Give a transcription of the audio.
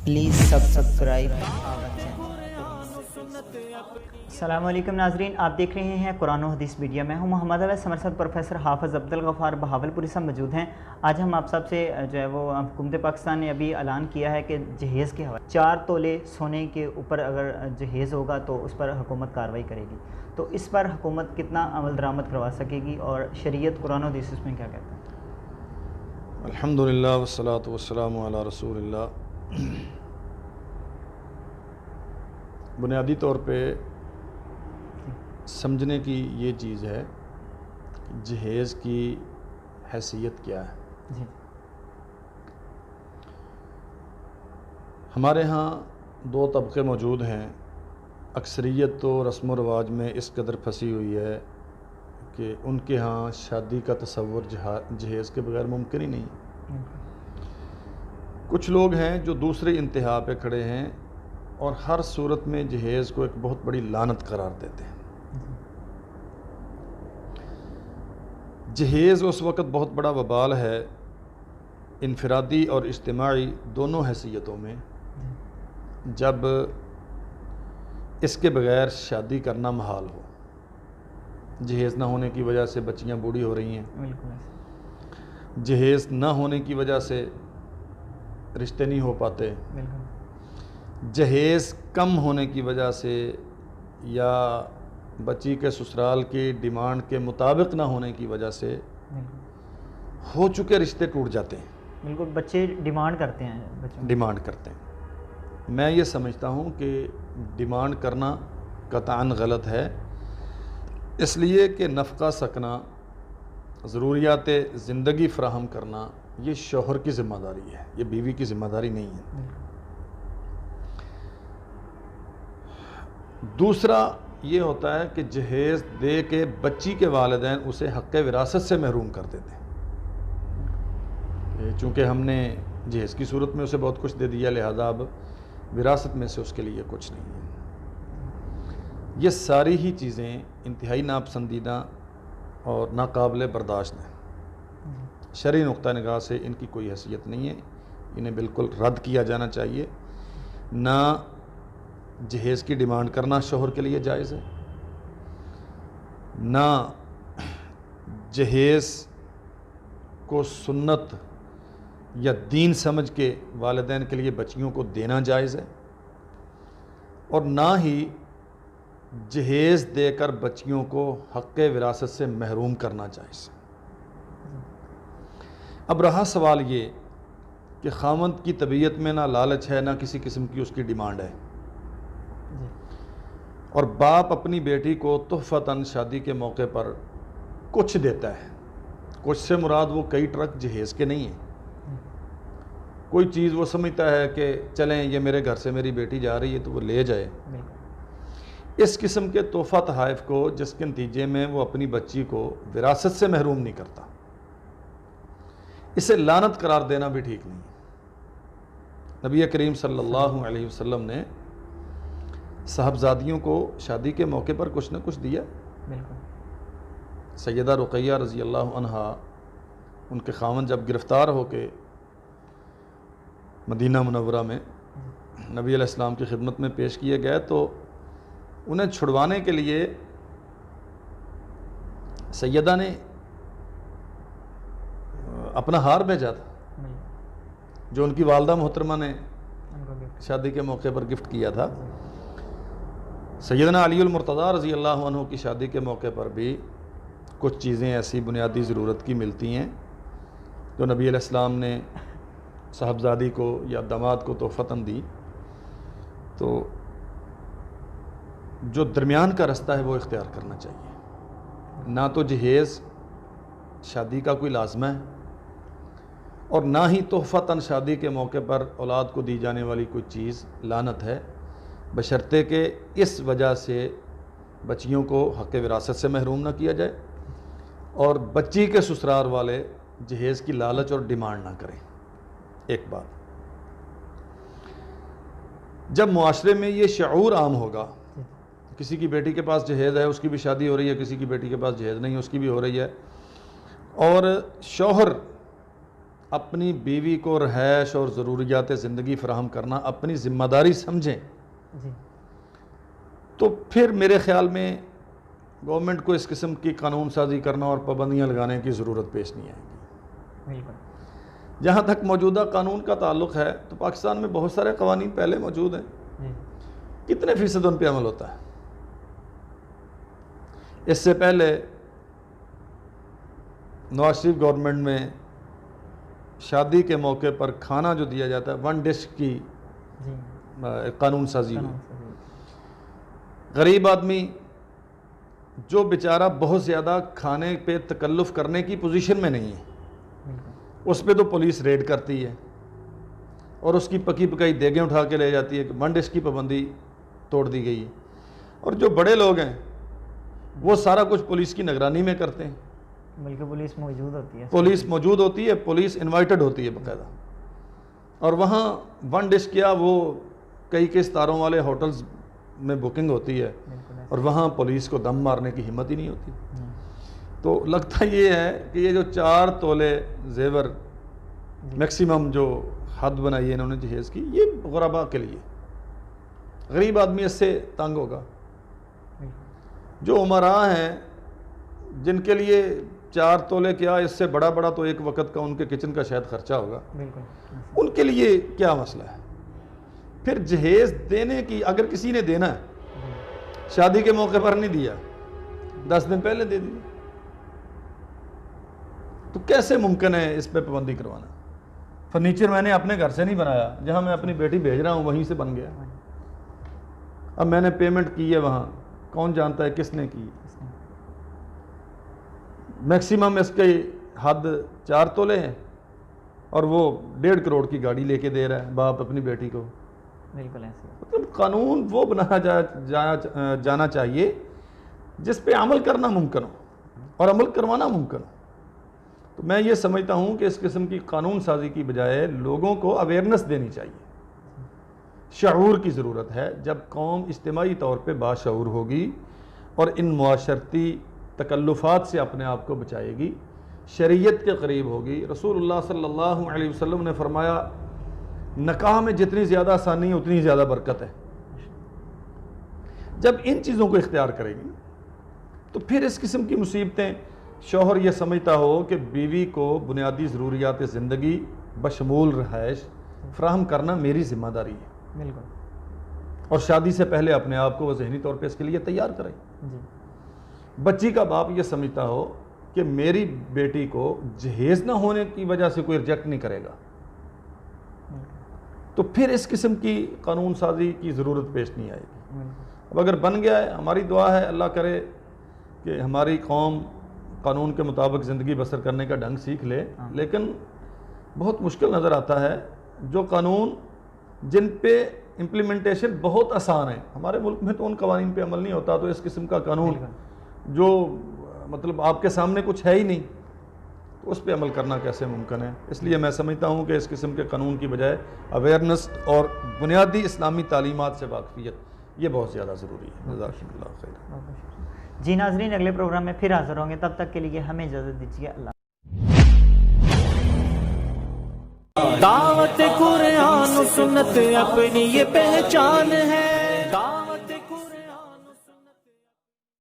Please subscribe our channel. السلام علیکم ناظرین، آپ دیکھ رہے ہیں قرآن و حدیث میڈیا۔ میں ہوں محمد اویس، ہمارے ساتھ پروفیسر حافظ عبدالغفار بہاولپوری صاحب موجود ہیں۔ آج ہم آپ سب سے جو ہے وہ حکومت پاکستان نے ابھی اعلان کیا ہے کہ جہیز کے حوالے 4 تولے سونے کے اوپر اگر جہیز ہوگا تو اس پر حکومت کارروائی کرے گی۔ تو اس پر حکومت کتنا عمل درآمد کروا سکے گی اور شریعت قرآن و حدیث اس میں کیا کہتا ہے؟ الحمدللہ والصلاة والسلام علی رسول اللہ۔ بنیادی طور پہ سمجھنے کی یہ چیز ہے کہ جہیز کی حیثیت کیا ہے۔ جی ہمارے ہاں 2 طبقے موجود ہیں۔ اکثریت تو رسم و رواج میں اس قدر پھنسی ہوئی ہے کہ ان کے ہاں شادی کا تصور جہیز کے بغیر ممکن ہی نہیں۔ کچھ لوگ ہیں جو دوسری انتہا پہ کھڑے ہیں اور ہر صورت میں جہیز کو ایک بہت بڑی لعنت قرار دیتے ہیں۔ جہیز اس وقت بہت بڑا وبال ہے، انفرادی اور اجتماعی دونوں حیثیتوں میں، جب اس کے بغیر شادی کرنا محال ہو۔ جہیز نہ ہونے کی وجہ سے بچیاں بوڑھی ہو رہی ہیں، بالکل جہیز نہ ہونے کی وجہ سے رشتے نہیں ہو پاتے، جہیز کم ہونے کی وجہ سے یا بچی کے سسرال کی ڈیمانڈ کے مطابق نہ ہونے کی وجہ سے ہو چکے رشتے ٹوٹ جاتے ہیں۔ بالکل، بچے ڈیمانڈ کرتے ہیں، بچوں ڈیمانڈ کرتے ہیں۔ میں یہ سمجھتا ہوں کہ ڈیمانڈ کرنا قطعاً غلط ہے، اس لیے کہ نفقہ سکنا، ضروریات زندگی فراہم کرنا یہ شوہر کی ذمہ داری ہے، یہ بیوی کی ذمہ داری نہیں ہے۔ دوسرا یہ ہوتا ہے کہ جہیز دے کے بچی کے والدین اسے حق وراثت سے محروم کر دیتے ہیں۔ چونکہ ہم نے جہیز کی صورت میں اسے بہت کچھ دے دیا، لہذا اب وراثت میں سے اس کے لیے کچھ نہیں ہے۔ یہ ساری ہی چیزیں انتہائی ناپسندیدہ اور ناقابل برداشت ہیں۔ شرعی نقطہ نگاہ سے ان کی کوئی حیثیت نہیں ہے، انہیں بالکل رد کیا جانا چاہیے۔ نہ جہیز کی ڈیمانڈ کرنا شوہر کے لیے جائز ہے، نہ جہیز کو سنت یا دین سمجھ کے والدین کے لیے بچیوں کو دینا جائز ہے، اور نہ ہی جہیز دے کر بچیوں کو حق وراثت سے محروم کرنا جائز ہے۔ اب رہا سوال یہ کہ خاوند کی طبیعت میں نہ لالچ ہے، نہ کسی قسم کی اس کی ڈیمانڈ ہے، اور باپ اپنی بیٹی کو تحفتاً شادی کے موقع پر کچھ دیتا ہے۔ کچھ سے مراد وہ کئی ٹرک جہیز کے نہیں ہیں، کوئی چیز وہ سمجھتا ہے کہ چلیں یہ میرے گھر سے میری بیٹی جا رہی ہے تو وہ لے جائے۔ اس قسم کے تحفہ تحائف کو، جس کے نتیجے میں وہ اپنی بچی کو وراثت سے محروم نہیں کرتا، اسے لعنت قرار دینا بھی ٹھیک نہیں۔ نبی کریم صلی اللہ علیہ وسلم نے صاحبزادیوں کو شادی کے موقع پر کچھ نہ کچھ دیا۔ سیدہ رقیہ رضی اللہ عنہا، ان کے خاوند جب گرفتار ہو کے مدینہ منورہ میں نبی علیہ السلام کی خدمت میں پیش کیے گئے تو انہیں چھڑوانے کے لیے سیدہ نے اپنا ہار بھیجا تھا، جو ان کی والدہ محترمہ نے شادی کے موقع پر گفٹ کیا تھا۔ سیدنا علی المرتضیٰ رضی اللہ عنہ کی شادی کے موقع پر بھی کچھ چیزیں ایسی بنیادی ضرورت کی ملتی ہیں جو نبی علیہ السلام نے صاحبزادی کو یا داماد کو تحفتاً دی۔ تو جو درمیان کا رستہ ہے وہ اختیار کرنا چاہیے۔ نہ تو جہیز شادی کا کوئی لازمہ ہے، اور نہ ہی تحفتاً شادی کے موقع پر اولاد کو دی جانے والی کوئی چیز لعنت ہے، بشرطے کہ اس وجہ سے بچیوں کو حق وراثت سے محروم نہ کیا جائے، اور بچی کے سسرال والے جہیز کی لالچ اور ڈیمانڈ نہ کریں۔ ایک بات، جب معاشرے میں یہ شعور عام ہوگا، کسی کی بیٹی کے پاس جہیز ہے اس کی بھی شادی ہو رہی ہے، کسی کی بیٹی کے پاس جہیز نہیں ہے اس کی بھی ہو رہی ہے، اور شوہر اپنی بیوی کو رہائش اور ضروریات زندگی فراہم کرنا اپنی ذمہ داری سمجھیں جی تو پھر میرے خیال میں گورنمنٹ کو اس قسم کی قانون سازی کرنا اور پابندیاں لگانے کی ضرورت پیش نہیں آئے گی۔ بالکل جہاں تک موجودہ قانون کا تعلق ہے تو پاکستان میں بہت سارے قوانین پہلے موجود ہیں، جی کتنے فیصد ان پہ عمل ہوتا ہے؟ اس سے پہلے نواز شریف گورنمنٹ میں شادی کے موقع پر کھانا جو دیا جاتا ہے 1 ڈش کی جی قانون سازی ہوئی۔ قانون سے غریب آدمی جو بیچارہ بہت زیادہ کھانے پہ تکلف کرنے کی پوزیشن میں نہیں ہے، بالکل اس پہ تو پولیس ریڈ کرتی ہے اور اس کی پکی پکائی دیگیں اٹھا کے لے جاتی ہے کہ 1 ڈش کی پابندی توڑ دی گئی ہے۔ اور جو بڑے لوگ ہیں وہ سارا کچھ پولیس کی نگرانی میں کرتے ہیں، بلکہ پولیس موجود ہوتی ہے، پولیس موجود ہوتی ہے، پولیس انوائٹڈ ہوتی ہے باقاعدہ، اور وہاں 1 ڈش کیا وہ کئی ستاروں والے ہوٹلز میں بکنگ ہوتی ہے بالکل اور وہاں پولیس کو دم مارنے کی ہمت ہی نہیں ہوتی۔ جی تو لگتا یہ ہے کہ یہ جو 4 تولے زیور میکسیمم جو حد بنائی ہے انہوں نے جہیز کی، یہ غرباء کے لیے، غریب آدمی اس سے تنگ ہوگا۔ جو عمراء ہیں جن کے لیے 4 تولے کیا اس سے بڑا بڑا تو ایک وقت کا ان کے کچن کا شاید خرچہ ہوگا، بالکل ان کے لیے کیا مسئلہ ہے؟ پھر جہیز دینے کی اگر کسی نے دینا ہے، شادی کے موقع پر نہیں دیا، 10 دن پہلے دے دیا، تو کیسے ممکن ہے اس پہ پابندی کروانا؟ فرنیچر میں نے اپنے گھر سے نہیں بنایا، جہاں میں اپنی بیٹی بھیج رہا ہوں وہیں سے بن گیا، اب میں نے پیمنٹ کی ہے وہاں، کون جانتا ہے کس نے کی؟ میکسیمم اس کی حد 4 تولے ہیں اور وہ 1.5 کروڑ کی گاڑی لے کے دے رہا ہے باپ اپنی بیٹی کو۔ بالکل ایسے مطلب قانون وہ بنایا جانا چاہیے جس پہ عمل کرنا ممکن ہو اور عمل کروانا ممکن ہو۔ تو میں یہ سمجھتا ہوں کہ اس قسم کی قانون سازی کی بجائے لوگوں کو اویئرنس دینی چاہیے، شعور کی ضرورت ہے۔ جب قوم اجتماعی طور پہ باشعور ہوگی اور ان معاشرتی تکلفات سے اپنے آپ کو بچائے گی، شریعت کے قریب ہوگی۔ رسول اللہ صلی اللہ علیہ وسلم نے فرمایا نکاح میں جتنی زیادہ آسانی اتنی زیادہ برکت ہے۔ جب ان چیزوں کو اختیار کرے گی تو پھر اس قسم کی مصیبتیں، شوہر یہ سمجھتا ہو کہ بیوی کو بنیادی ضروریات زندگی بشمول رہائش فراہم کرنا میری ذمہ داری ہے، بالکل اور شادی سے پہلے اپنے آپ کو وہ ذہنی طور پہ اس کے لیے تیار کرے۔ جی بچی کا باپ یہ سمجھتا ہو کہ میری بیٹی کو جہیز نہ ہونے کی وجہ سے کوئی ریجیکٹ نہیں کرے گا، تو پھر اس قسم کی قانون سازی کی ضرورت پیش نہیں آئے گی۔ اب اگر بن گیا ہے، ہماری دعا ہے اللہ کرے کہ ہماری قوم قانون کے مطابق زندگی بسر کرنے کا ڈھنگ سیکھ لے، لیکن بہت مشکل نظر آتا ہے جو قانون جن پہ امپلیمنٹیشن بہت آسان ہے۔ ہمارے ملک میں تو ان قوانین پہ عمل نہیں ہوتا، تو اس قسم کا قانون جو مطلب آپ کے سامنے کچھ ہے ہی نہیں، تو اس پہ عمل کرنا کیسے ممکن ہے؟ اس لیے میں سمجھتا ہوں کہ اس قسم کے قانون کی بجائے اویئرنس اور بنیادی اسلامی تعلیمات سے واقفیت یہ بہت زیادہ ضروری ہے۔ جزاک اللہ خیر۔ جی ناظرین، اگلے پروگرام میں پھر حاضر ہوں گے، تب تک کے لیے ہمیں اجازت دیجیے، اللہ۔ دعوت قرآن و سنت اپنی یہ پہچان ہے،